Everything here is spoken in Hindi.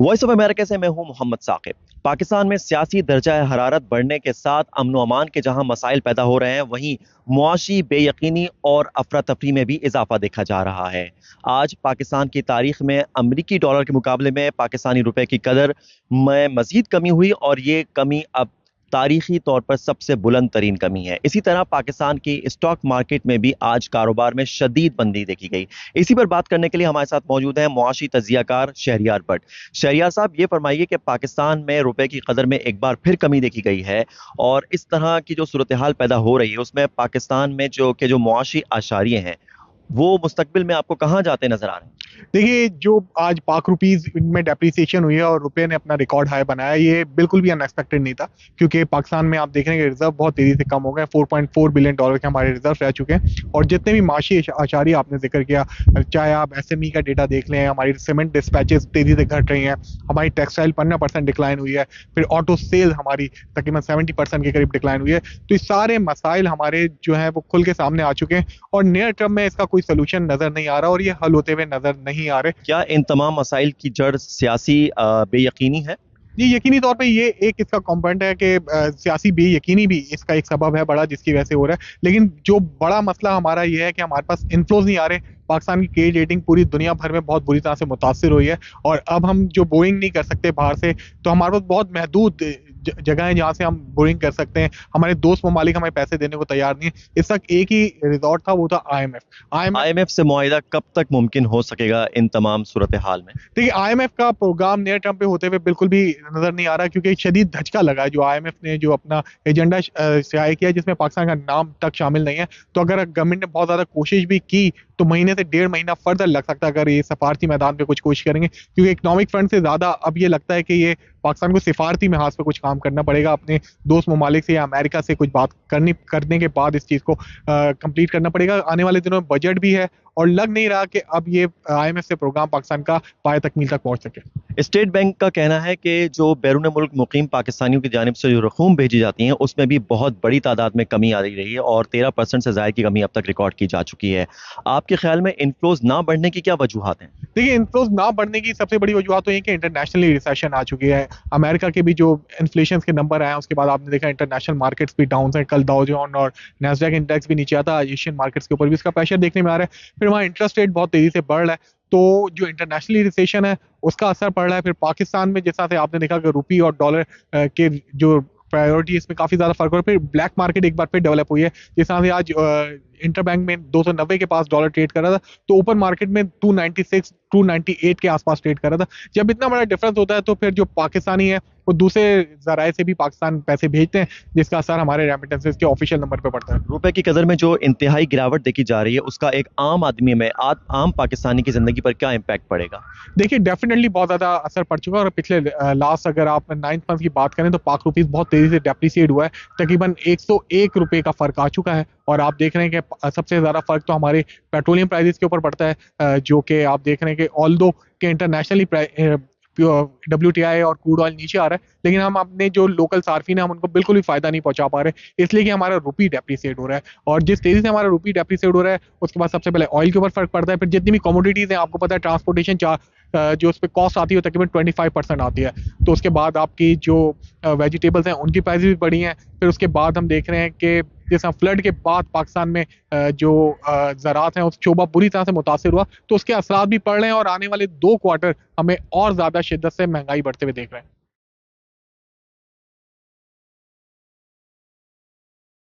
वॉइस ऑफ अमेरिका से मैं हूं मोहम्मद साकिब। पाकिस्तान में सियासी दर्जा हरारत बढ़ने के साथ अमन व अमान के जहां मसाइल पैदा हो रहे हैं, वहीं मुआशी बेयकीनी और अफरा तफरी में भी इजाफा देखा जा रहा है। आज पाकिस्तान की तारीख में अमरीकी डॉलर के मुकाबले में पाकिस्तानी रुपए की कदर में मजीद कमी हुई और ये कमी अब तारीखी तौर पर सबसे बुलंद तरीन कमी है। इसी तरह पाकिस्तान की स्टॉक मार्केट में भी आज कारोबार में शदीद मंदी देखी गई। इसी पर बात करने के लिए हमारे साथ मौजूद हैं मुआशी तजियाकार शहरियार भट्ट। शहरियार साहब, ये फरमाइए कि पाकिस्तान में रुपए की कदर में एक बार फिर कमी देखी गई है और इस तरह की जो सूरत हाल पैदा हो रही है उसमें पाकिस्तान में जो मुआशी आशारिये हैं वो मुस्तकबिल में आपको कहाँ जाते नजर आ रहे हैं? देखिए, जो आज पाक रुपीज में डेप्रिसिएशन हुई है और रुपए ने अपना रिकॉर्ड हाई बनाया, ये बिल्कुल भी अनएक्सपेक्टेड नहीं था, क्योंकि पाकिस्तान में आप देख रहे हैं कि रिजर्व बहुत तेजी से कम हो गए। 4.4 बिलियन डॉलर के हमारे रिजर्व रह चुके हैं और जितने भी माशी आशारी आपने जिक्र किया, चाहे आप एसएमई का डेटा देख लें, हमारी सीमेंट डिस्पैचेस तेजी से घट रही हैं, हमारी टेक्सटाइल 15% डिक्लाइन हुई है, फिर ऑटो सेल हमारी तकरीबन 70% के करीब डिक्लाइन हुई है। तो ये सारे मसाइल हमारे जो है वो खुल के सामने आ चुके हैं और नियर टर्म में इसका कोई सोल्यूशन नजर नहीं आ रहा और ये हल होते हुए नजर नहीं आ रहे। क्या इन तमाम मसाइल की जड़ सियासी बेयकीनी है? जी, यकीनी तौर पे ये एक इसका कंपोनेंट है कि सियासी बेयकीनी भी इसका एक सबब है बड़ा, जिसकी वजह से हो रहा है। लेकिन जो बड़ा मसला हमारा ये है कि हमारे पास इनफ्लोज नहीं आ रहे। पाकिस्तान की क्रेडिट रेटिंग पूरी दुनिया भर में बहुत बुरी तरह से मुतासिर हुई है और अब हम जो बोइंग नहीं कर सकते बाहर से, तो हमारे पास बहुत महदूद जगह है जहाँ से हम बोरिंग कर सकते हैं। हमारे दोस्त ममालिक हमें पैसे देने को तैयार नहीं है। इस तक एक ही रिजॉर्ट था, वो था आईएमएफ। आईएमएफ से मुआहिदा कब तक मुमकिन हो सकेगा इन तमाम सूरत हाल में? देखिए, आईएमएफ का प्रोग्राम नियर टर्म पे होते हुए बिल्कुल भी नजर नहीं आ रहा, क्योंकि एक शदीद धचका लगा है जो आईएमएफ ने जो अपना एजेंडा शाया किया, जिसमें पाकिस्तान का नाम तक शामिल नहीं है। तो अगर गवर्नमेंट ने बहुत ज्यादा कोशिश भी की तो महीने से 1.5 महीना फर्दर लग सकता है अगर ये सफारती मैदान पे कुछ कोशिश करेंगे, क्योंकि इकोनॉमिक फ्रंट से ज्यादा अब ये लगता है कि ये पाकिस्तान को सिफारती महाज पे कुछ काम करना पड़ेगा, अपने दोस्त ममालिक से या अमेरिका से कुछ बात करने के बाद इस चीज को कंप्लीट करना पड़ेगा। आने वाले दिनों में बजट भी है और लग नहीं रहा कि अब ये आईएमएफ से प्रोग्राम पाकिस्तान का पाए तकमील तक पहुंच सके। स्टेट बैंक का कहना है कि जो बैरून मुल्क मुकीम पाकिस्तानियों की जानिब से जो रकूम भेजी जाती हैं उसमें भी बहुत बड़ी तादाद में कमी आ रही है और 13% से ज़ायद की कमी अब तक रिकॉर्ड की जा चुकी है। आपके ख्याल में इनफ्लोज ना बढ़ने की क्या वजूहत हैं? देखिए, इनफ्लोज ना बढ़ने की सबसे बड़ी वजूहत तो ये कि इंटरनेशनली रिसेशन आ चुकी है। अमेरिका के भी जो इन्फ्लेशन के नंबर आए हैं, उसके बाद आपने देखा इंटरनेशनल मार्केट्स भी डाउन है। कल डाउ जोन और नैस्डैक इंडेक्स भी नीचे आता, एशियन मार्केट्स के ऊपर भी इसका प्रेशर देखने में आ रहा है। फिर वहाँ इंटरेस्ट रेट बहुत तेजी से बढ़ रहा है, तो जो इंटरनेशनली रिसेशन है उसका असर पड़ रहा है। फिर पाकिस्तान में जैसा से आपने देखा कि रुपी और डॉलर के जो प्रायोरिटी, इसमें काफी ज्यादा फर्क हो रहा है। फिर ब्लैक मार्केट एक बार फिर डेवलप हुई है, जिस तरह से आज इंटरबैंक में 290 के पास डॉलर ट्रेड कर रहा था, तो ओपन मार्केट में 296 298 के आसपास ट्रेड कर रहा था। जब इतना बड़ा डिफरेंस होता है तो फिर जो पाकिस्तानी है वो दूसरे जराए से भी पाकिस्तान पैसे भेजते हैं, जिसका असर हमारे रेमिटेंसेस के ऑफिशियल नंबर पे पड़ता है। रुपए की कदर में जो इंतहाई गिरावट देखी जा रही है उसका एक आम आदमी में आम पाकिस्तानी की जिंदगी पर क्या इम्पैक्ट पड़ेगा? देखिए, डेफिनेटली बहुत ज्यादा असर पड़ चुका है और पिछले लास्ट अगर आप 9 मंथ की बात करें तो पाक रुपीज बहुत तेजी से डेप्रिसिएट हुआ है। तकरीबन 101 रुपए का फर्क आ चुका है और आप देख रहे हैं कि सबसे ज्यादा फर्क तो हमारे पेट्रोलियम प्राइसेस के ऊपर पड़ता है, जो कि आप देख रहे हैं कि ऑल्दो के इंटरनेशनली WTI और क्रूड ऑयल नीचे आ रहा है, लेकिन हम अपने जो लोकल सार्फिन है हम उनको बिल्कुल भी फायदा नहीं पहुंचा पा रहे, इसलिए कि हमारा रुपी डेप्रिसिएट हो रहा है। और जिस तेजी से हमारा रुपी डेप्रिसिएट हो रहा है उसके बाद सबसे पहले ऑयल के ऊपर फर्क पड़ता है। फिर जितनी भी कमोडिटीज हैं, आपको पता है ट्रांसपोर्टेशन जो उस पर कॉस्ट आती है तकरीबन 25% आती है। तो उसके बाद आपकी जो वेजिटेबल्स हैं उनकी प्राइस भी बढ़ी हैं। फिर उसके बाद हम देख रहे हैं कि जैसा फ्लड के बाद पाकिस्तान में जो ज़राअत है उस शोबा बुरी तरह से मुतासिर हुआ, तो उसके असरात भी पड़ रहे हैं और आने वाले 2 क्वार्टर हमें और ज़्यादा शिद्दत से महंगाई बढ़ते हुए देख रहे हैं।